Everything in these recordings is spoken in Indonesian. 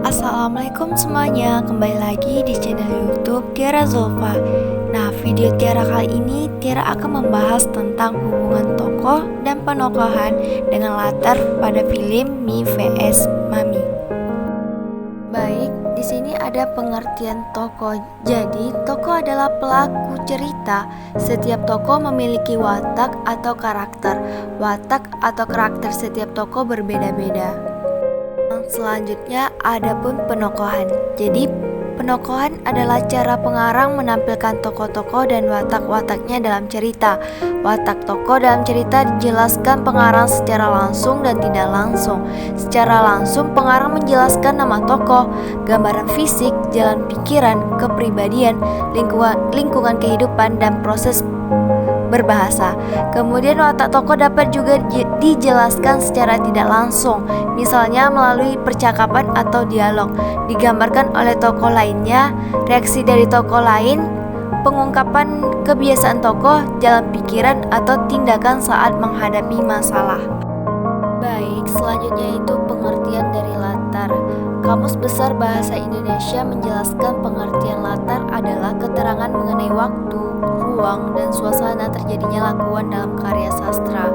Assalamualaikum semuanya, kembali lagi di channel YouTube Tiara Zulfa. Nah, video Tiara kali ini Tiara akan membahas tentang hubungan tokoh dan penokohan dengan latar pada film Mi vs Mami. Baik, di sini ada pengertian tokoh. Jadi, tokoh adalah pelaku cerita. Setiap tokoh memiliki watak atau karakter. Watak atau karakter setiap tokoh berbeda-beda. Selanjutnya ada pun penokohan. Jadi penokohan adalah cara pengarang menampilkan tokoh-tokoh dan watak-wataknya dalam cerita. Watak tokoh dalam cerita dijelaskan pengarang secara langsung dan tidak langsung. Secara langsung pengarang menjelaskan nama tokoh, gambaran fisik, jalan pikiran, kepribadian, lingkungan kehidupan, dan proses berbahasa. Kemudian watak tokoh dapat juga dijelaskan secara tidak langsung, misalnya melalui percakapan atau dialog, digambarkan oleh tokoh lainnya, reaksi dari tokoh lain, pengungkapan kebiasaan tokoh, jalan pikiran, atau tindakan saat menghadapi masalah. Baik, selanjutnya itu pengertian dari latar. Kamus Besar Bahasa Indonesia menjelaskan pengertian latar adalah keterangan mengenai waktu, ruang, dan suasana terjadinya lakukan dalam karya sastra.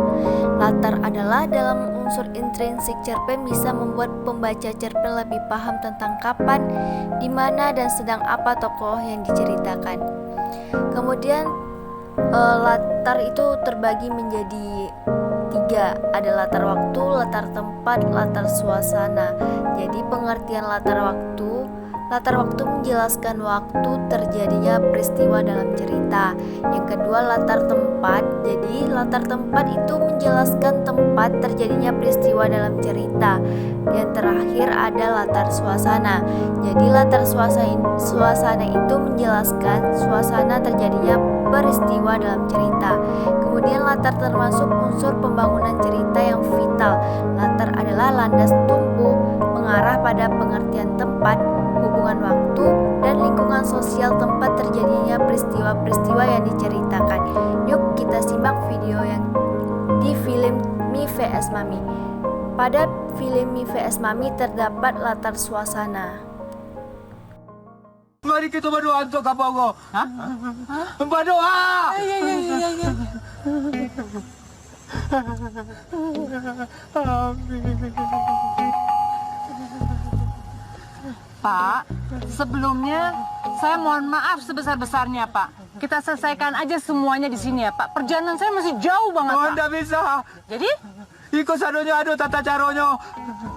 Latar adalah dalam unsur intrinsik cerpen bisa membuat pembaca cerpen lebih paham tentang kapan, di mana, dan sedang apa tokoh yang diceritakan. Kemudian latar itu terbagi menjadi 3, ada latar waktu, latar tempat, latar suasana. Jadi pengertian latar waktu menjelaskan waktu terjadinya peristiwa dalam cerita. Yang kedua latar tempat. Jadi latar tempat itu menjelaskan tempat terjadinya peristiwa dalam cerita. Yang terakhir ada latar suasana. Jadi latar suasana itu menjelaskan suasana terjadinya peristiwa dalam cerita. Kemudian latar termasuk unsur pembangunan cerita yang vital. Latar adalah landas tumpu mengarah pada pengertian tempat, hubungan waktu, dan lingkungan sosial tempat terjadinya peristiwa-peristiwa yang diceritakan. Yuk kita simak video yang di film Mi vs Mami. Pada film Mi vs Mami terdapat latar suasana. Mari kita berdoa untuk Kapongo. Hah? Berdoa. Iya. Pak, sebelumnya saya mohon maaf sebesar-besarnya, Pak. Kita selesaikan aja semuanya di sini ya, Pak. Perjalanan saya masih jauh banget, Pak. Tidak bisa. Jadi? Ikut sadonya ada tata caranya.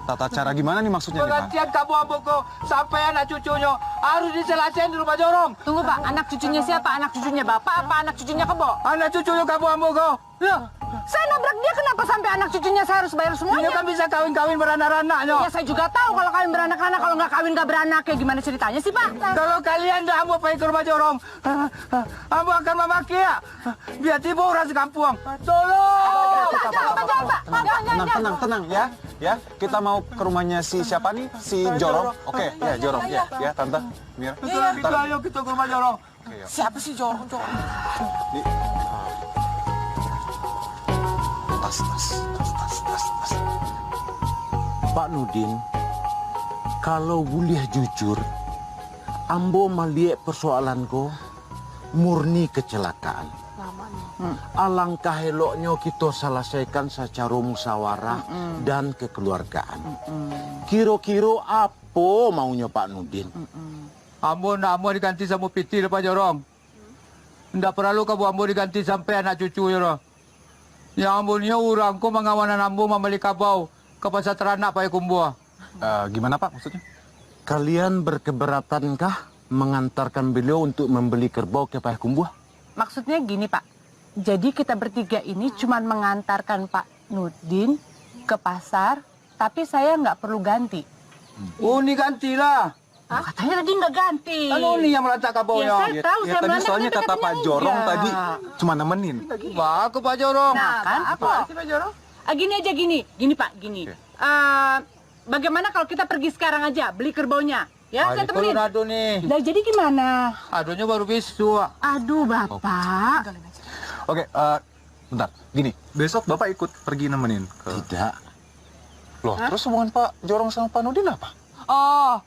Tata cara gimana nih maksudnya nih, Pak? Pengertian kamu Amboko sampai anak cucunya harus diselesaikan di rumah Jorong. Tunggu, Pak. Anak cucunya siapa? Anak cucunya Bapak apa anak cucunya Kebo? Anak cucunya kamu Amboko. Loh, saya nabrak dia kenapa sampai anak cucunya saya harus bayar Dia semuanya? kan bisa kawin-kawin beranak-anaknya. Ya saya juga tahu kalau kawin beranak-anak, kalau nggak kawin nggak beranak. Kayak gimana ceritanya sih, Pak? Kalau kalian dah ambo pergi ke rumah Jorong, ambo akan memaki ya. Biar tiba orang sekampung. Tolong. Tenang ya. Ya, kita mau ke rumahnya si siapa nih? Si Jorong. Oke, ya Jorong ya, Tante. Mira. Kita ayo kita ke rumah Jorong. Oke, yuk. Siapa sih Jorong? Di tas. Pak Nudin, kalau boleh jujur, ambo melihat persoalanku murni kecelakaan. Alangkah eloknya kita selesaikan secara musyawarah dan kekeluargaan. Kira-kira apa maunya Pak Nudin? Ambo nak ambo diganti sama piti Pak Jorong. Ndak perlu kamu ambo diganti sampai anak cucu ya. Yang ambonya urangku mengawanan ambo membeli kabau ke pasar teranak Pak Kumbua. Gimana Pak maksudnya? Kalian berkeberatankah mengantarkan beliau untuk membeli kerbau ke Payakumbuh? Maksudnya gini, Pak. Jadi kita bertiga ini cuma mengantarkan Pak Nudin ke pasar, tapi saya nggak perlu ganti. Oh, ini gantilah. Hah? Katanya tadi nggak ganti. Kan ini yang meletak Ya, kabaunya. saya tahu, Ya saya tadi meletak, soalnya tapi kata Pak katanya Jorong iya. tadi cuma nemenin. Wah, aku Pak Jorong. Nah, kan? Apa sih Pak Jorong? Gini aja, gini Pak, gini. Oke. Bagaimana kalau kita pergi sekarang aja, beli kerbaunya? Ya, saya temenin. Kalau nado nih. Nah, jadi gimana? Adonya baru bisu. Aduh, Bapak. Oke, bentar. Gini, besok Bapak ikut pergi nemenin ke... Tidak. Loh, terus hubungan Pak Jorong sama Pak Nudin apa? Oh,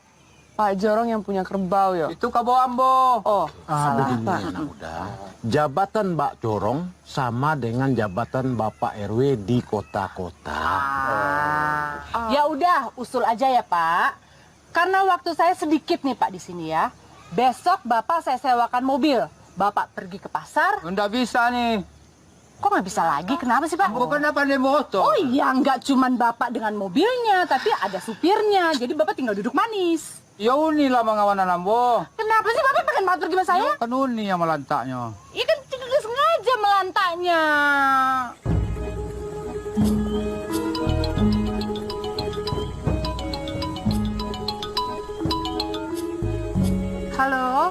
Pak Jorong yang punya kerbau ya? Itu kabau ambo. Oh, salah Begini Pak. anak muda. Jabatan Mbak Jorong sama dengan jabatan Bapak RW di kota-kota. Ya udah, usul aja ya Pak. Karena waktu saya sedikit nih Pak di sini ya. Besok Bapak saya sewakan mobil. Bapak pergi ke pasar. Nggak bisa nih. Kok nggak bisa lagi? Kenapa sih Pak? Ambo kan apa nih motor? Oh iya, nggak cuman Bapak dengan mobilnya, tapi ada supirnya. Jadi Bapak tinggal duduk manis. Ya uni lah mengawanan ambo. Kenapa sih Bapak pengen banget pergi sama saya? Kan uni yang melantaknya. Iya kan tidak sengaja melantaknya. Halo?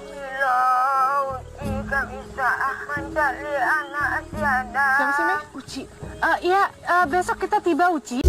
Gak bisa mencari anak si Adam. Siapa sih, Meh? Uci. Iya, besok kita tiba, Uci.